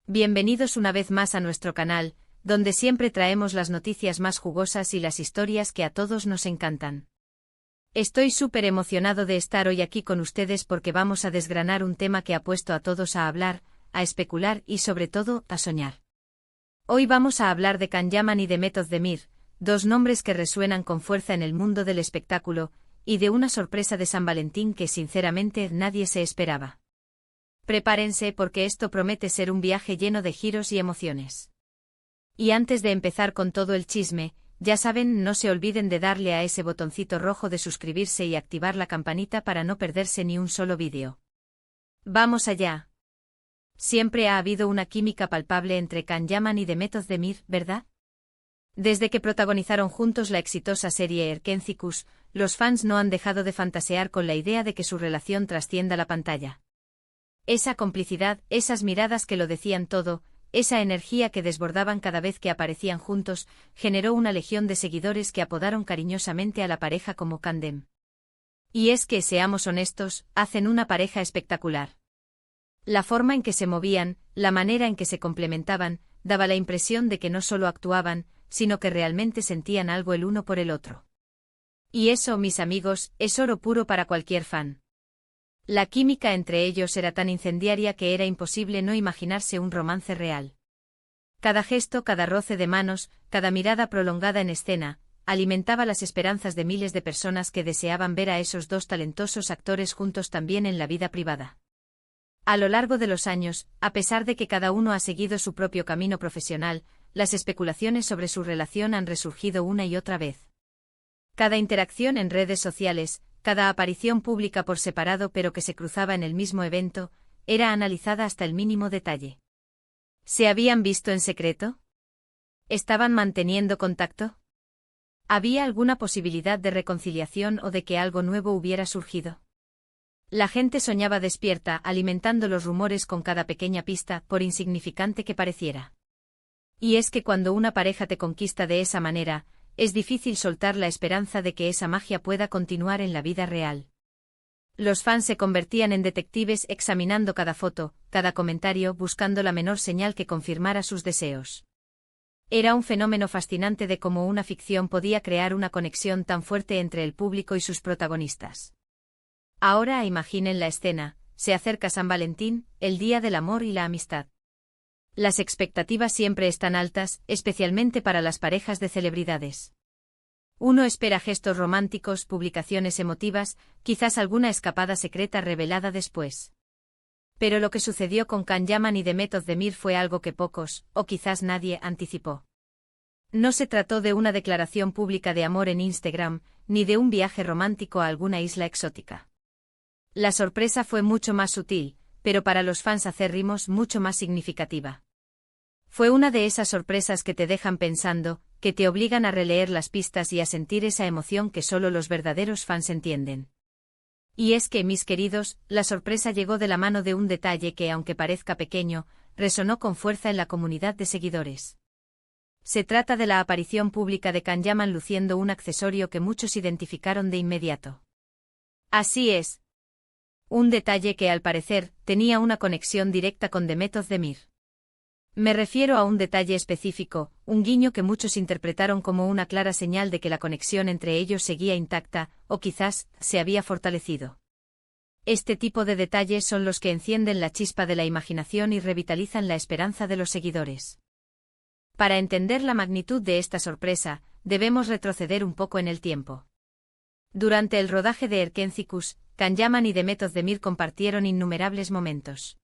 Bienvenidos una vez más a nuestro canal, donde siempre traemos las noticias más jugosas y las historias que a todos nos encantan. Estoy súper emocionado de estar hoy aquí con ustedes porque vamos a desgranar un tema que ha puesto a todos a hablar, a especular y sobre todo, a soñar. Hoy vamos a hablar de Can Yaman y de Method Demir, dos nombres que resuenan con fuerza en el mundo del espectáculo, y de una sorpresa de San Valentín que sinceramente nadie se esperaba. Prepárense porque esto promete ser un viaje lleno de giros y emociones. Y antes de empezar con todo el chisme, ya saben, no se olviden de darle a ese botoncito rojo de suscribirse y activar la campanita para no perderse ni un solo vídeo. ¡Vamos allá! Siempre ha habido una química palpable entre Can Yaman y Method Demir, ¿verdad? Desde que protagonizaron juntos la exitosa serie Erkenzicus, los fans no han dejado de fantasear con la idea de que su relación trascienda la pantalla. Esa complicidad, esas miradas que lo decían todo, esa energía que desbordaban cada vez que aparecían juntos, generó una legión de seguidores que apodaron cariñosamente a la pareja como Candem. Y es que, seamos honestos, hacen una pareja espectacular. La forma en que se movían, la manera en que se complementaban, daba la impresión de que no solo actuaban, sino que realmente sentían algo el uno por el otro. Y eso, mis amigos, es oro puro para cualquier fan. La química entre ellos era tan incendiaria que era imposible no imaginarse un romance real. Cada gesto, cada roce de manos, cada mirada prolongada en escena, alimentaba las esperanzas de miles de personas que deseaban ver a esos dos talentosos actores juntos también en la vida privada. A lo largo de los años, a pesar de que cada uno ha seguido su propio camino profesional, las especulaciones sobre su relación han resurgido una y otra vez. Cada interacción en redes sociales, cada aparición pública por separado pero que se cruzaba en el mismo evento, era analizada hasta el mínimo detalle. ¿Se habían visto en secreto? ¿Estaban manteniendo contacto? ¿Había alguna posibilidad de reconciliación o de que algo nuevo hubiera surgido? La gente soñaba despierta, alimentando los rumores con cada pequeña pista, por insignificante que pareciera. Y es que cuando una pareja te conquista de esa manera, es difícil soltar la esperanza de que esa magia pueda continuar en la vida real. Los fans se convertían en detectives examinando cada foto, cada comentario, buscando la menor señal que confirmara sus deseos. Era un fenómeno fascinante de cómo una ficción podía crear una conexión tan fuerte entre el público y sus protagonistas. Ahora imaginen la escena, se acerca San Valentín, el día del amor y la amistad. Las expectativas siempre están altas, especialmente para las parejas de celebridades. Uno espera gestos románticos, publicaciones emotivas, quizás alguna escapada secreta revelada después. Pero lo que sucedió con Can Yaman y Method Demir fue algo que pocos, o quizás nadie, anticipó. No se trató de una declaración pública de amor en Instagram, ni de un viaje romántico a alguna isla exótica. La sorpresa fue mucho más sutil, pero para los fans acérrimos mucho más significativa. Fue una de esas sorpresas que te dejan pensando, que te obligan a releer las pistas y a sentir esa emoción que solo los verdaderos fans entienden. Y es que, mis queridos, la sorpresa llegó de la mano de un detalle que, aunque parezca pequeño, resonó con fuerza en la comunidad de seguidores. Se trata de la aparición pública de Can Yaman luciendo un accesorio que muchos identificaron de inmediato. Así es. Un detalle que, al parecer, tenía una conexión directa con Method Demir. Me refiero a un detalle específico, un guiño que muchos interpretaron como una clara señal de que la conexión entre ellos seguía intacta, o quizás, se había fortalecido. Este tipo de detalles son los que encienden la chispa de la imaginación y revitalizan la esperanza de los seguidores. Para entender la magnitud de esta sorpresa, debemos retroceder un poco en el tiempo. Durante el rodaje de Erkenzicus, Can Yaman y Method Demir compartieron innumerables momentos.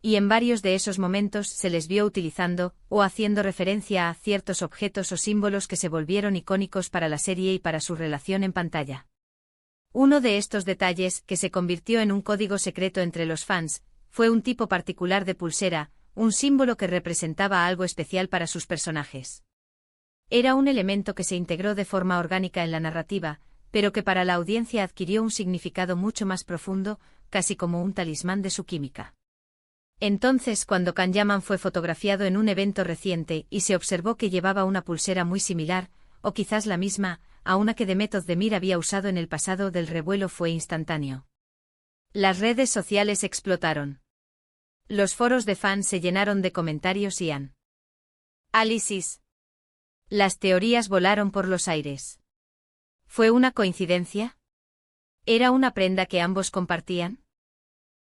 Y en varios de esos momentos se les vio utilizando, o haciendo referencia a ciertos objetos o símbolos que se volvieron icónicos para la serie y para su relación en pantalla. Uno de estos detalles, que se convirtió en un código secreto entre los fans, fue un tipo particular de pulsera, un símbolo que representaba algo especial para sus personajes. Era un elemento que se integró de forma orgánica en la narrativa, pero que para la audiencia adquirió un significado mucho más profundo, casi como un talismán de su química. Entonces, cuando Can Yaman fue fotografiado en un evento reciente y se observó que llevaba una pulsera muy similar, o quizás la misma, a una que Method Demir había usado en el pasado, del revuelo fue instantáneo. Las redes sociales explotaron. Los foros de fans se llenaron de comentarios y análisis. Las teorías volaron por los aires. ¿Fue una coincidencia? ¿Era una prenda que ambos compartían?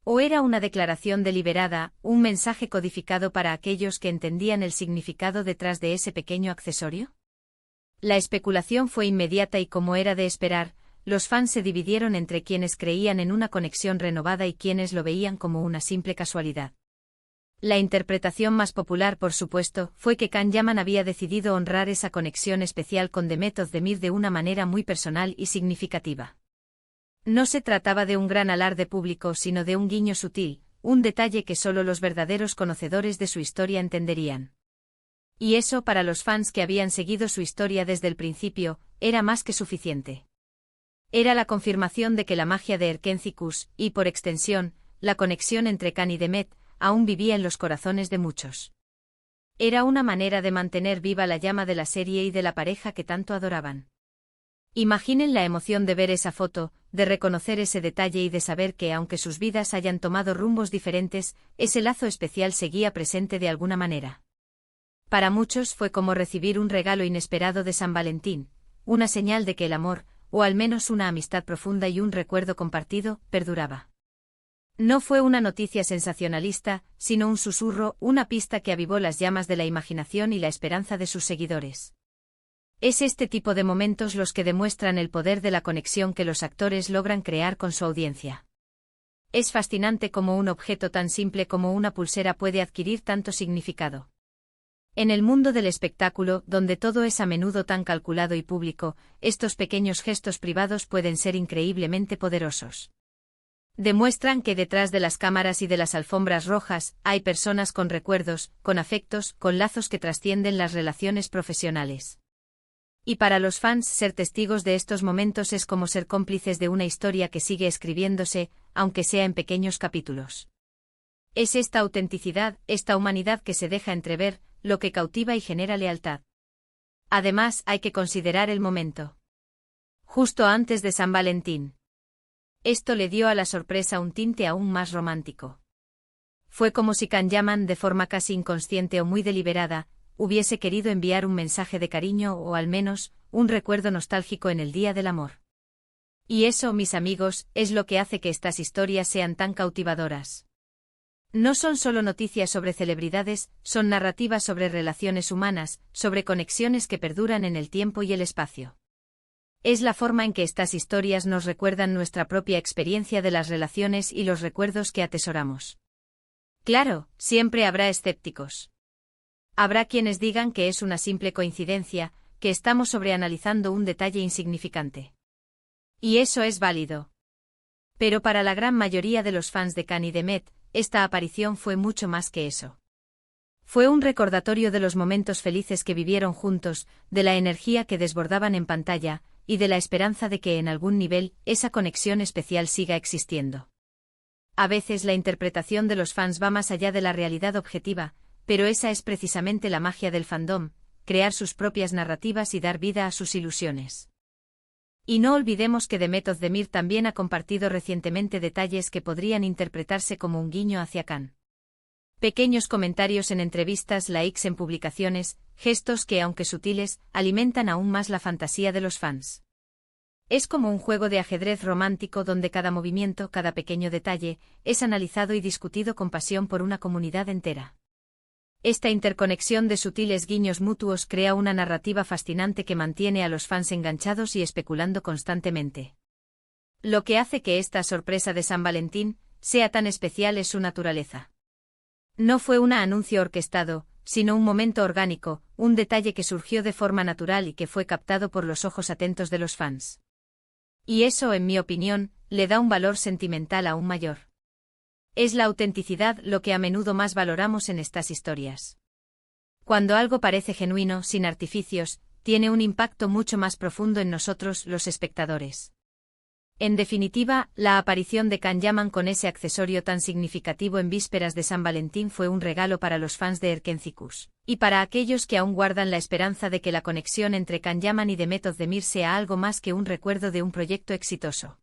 ¿O era una declaración deliberada, un mensaje codificado para aquellos que entendían el significado detrás de ese pequeño accesorio? La especulación fue inmediata y, como era de esperar, los fans se dividieron entre quienes creían en una conexión renovada y quienes lo veían como una simple casualidad. La interpretación más popular, por supuesto, fue que Can Yaman había decidido honrar esa conexión especial con Demet Özdemir de una manera muy personal y significativa. No se trataba de un gran alarde público, sino de un guiño sutil, un detalle que solo los verdaderos conocedores de su historia entenderían. Y eso, para los fans que habían seguido su historia desde el principio, era más que suficiente. Era la confirmación de que la magia de Erkenci-Kus, y por extensión, la conexión entre Can y Demet, aún vivía en los corazones de muchos. Era una manera de mantener viva la llama de la serie y de la pareja que tanto adoraban. Imaginen la emoción de ver esa foto, de reconocer ese detalle y de saber que, aunque sus vidas hayan tomado rumbos diferentes, ese lazo especial seguía presente de alguna manera. Para muchos fue como recibir un regalo inesperado de San Valentín, una señal de que el amor, o al menos una amistad profunda y un recuerdo compartido, perduraba. No fue una noticia sensacionalista, sino un susurro, una pista que avivó las llamas de la imaginación y la esperanza de sus seguidores. Es este tipo de momentos los que demuestran el poder de la conexión que los actores logran crear con su audiencia. Es fascinante cómo un objeto tan simple como una pulsera puede adquirir tanto significado. En el mundo del espectáculo, donde todo es a menudo tan calculado y público, estos pequeños gestos privados pueden ser increíblemente poderosos. Demuestran que detrás de las cámaras y de las alfombras rojas, hay personas con recuerdos, con afectos, con lazos que trascienden las relaciones profesionales. Y para los fans, ser testigos de estos momentos es como ser cómplices de una historia que sigue escribiéndose, aunque sea en pequeños capítulos. Es esta autenticidad, esta humanidad que se deja entrever, lo que cautiva y genera lealtad. Además, hay que considerar el momento. Justo antes de San Valentín. Esto le dio a la sorpresa un tinte aún más romántico. Fue como si Can Yaman, de forma casi inconsciente o muy deliberada, hubiese querido enviar un mensaje de cariño o al menos, un recuerdo nostálgico en el Día del Amor. Y eso, mis amigos, es lo que hace que estas historias sean tan cautivadoras. No son solo noticias sobre celebridades, son narrativas sobre relaciones humanas, sobre conexiones que perduran en el tiempo y el espacio. Es la forma en que estas historias nos recuerdan nuestra propia experiencia de las relaciones y los recuerdos que atesoramos. Claro, siempre habrá escépticos. Habrá quienes digan que es una simple coincidencia, que estamos sobreanalizando un detalle insignificante. Y eso es válido. Pero para la gran mayoría de los fans de Can y Demet, esta aparición fue mucho más que eso. Fue un recordatorio de los momentos felices que vivieron juntos, de la energía que desbordaban en pantalla, y de la esperanza de que en algún nivel, esa conexión especial siga existiendo. A veces la interpretación de los fans va más allá de la realidad objetiva, pero esa es precisamente la magia del fandom, crear sus propias narrativas y dar vida a sus ilusiones. Y no olvidemos que Demet Özdemir también ha compartido recientemente detalles que podrían interpretarse como un guiño hacia Can. Pequeños comentarios en entrevistas, likes en publicaciones, gestos que, aunque sutiles, alimentan aún más la fantasía de los fans. Es como un juego de ajedrez romántico donde cada movimiento, cada pequeño detalle, es analizado y discutido con pasión por una comunidad entera. Esta interconexión de sutiles guiños mutuos crea una narrativa fascinante que mantiene a los fans enganchados y especulando constantemente. Lo que hace que esta sorpresa de San Valentín sea tan especial es su naturaleza. No fue un anuncio orquestado, sino un momento orgánico, un detalle que surgió de forma natural y que fue captado por los ojos atentos de los fans. Y eso, en mi opinión, le da un valor sentimental aún mayor. Es la autenticidad lo que a menudo más valoramos en estas historias. Cuando algo parece genuino, sin artificios, tiene un impacto mucho más profundo en nosotros, los espectadores. En definitiva, la aparición de Can Yaman con ese accesorio tan significativo en vísperas de San Valentín fue un regalo para los fans de Erkenci-Kus, y para aquellos que aún guardan la esperanza de que la conexión entre Can Yaman y Demet Özdemir sea algo más que un recuerdo de un proyecto exitoso.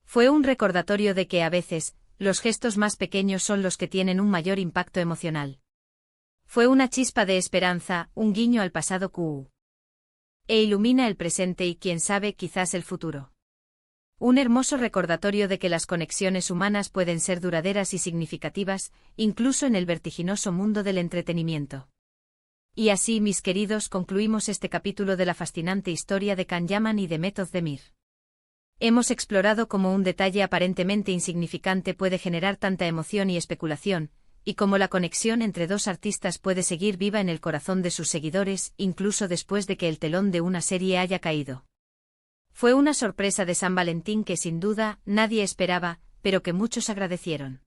Fue un recordatorio de que a veces, los gestos más pequeños son los que tienen un mayor impacto emocional. Fue una chispa de esperanza, un guiño al pasado e ilumina el presente y quién sabe, quizás el futuro. Un hermoso recordatorio de que las conexiones humanas pueden ser duraderas y significativas, incluso en el vertiginoso mundo del entretenimiento. Y así, mis queridos, concluimos este capítulo de la fascinante historia de Can Yaman y de Meth Ozdemir. Hemos explorado cómo un detalle aparentemente insignificante puede generar tanta emoción y especulación, y cómo la conexión entre dos artistas puede seguir viva en el corazón de sus seguidores, incluso después de que el telón de una serie haya caído. Fue una sorpresa de San Valentín que sin duda nadie esperaba, pero que muchos agradecieron.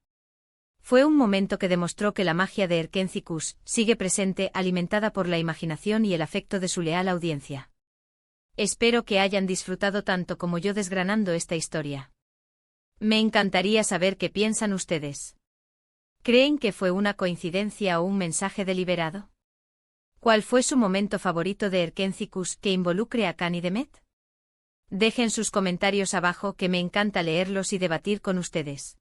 Fue un momento que demostró que la magia de Erkenci Kuş sigue presente, alimentada por la imaginación y el afecto de su leal audiencia. Espero que hayan disfrutado tanto como yo desgranando esta historia. Me encantaría saber qué piensan ustedes. ¿Creen que fue una coincidencia o un mensaje deliberado? ¿Cuál fue su momento favorito de Erkenci Kuş que involucre a Can y Demet? Dejen sus comentarios abajo, que me encanta leerlos y debatir con ustedes.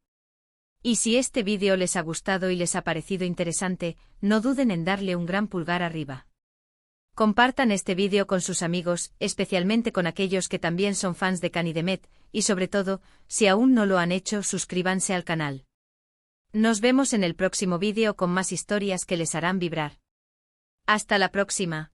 Y si este vídeo les ha gustado y les ha parecido interesante, no duden en darle un gran pulgar arriba. Compartan este vídeo con sus amigos, especialmente con aquellos que también son fans de Can y Demet, y sobre todo, si aún no lo han hecho, suscríbanse al canal. Nos vemos en el próximo vídeo con más historias que les harán vibrar. Hasta la próxima.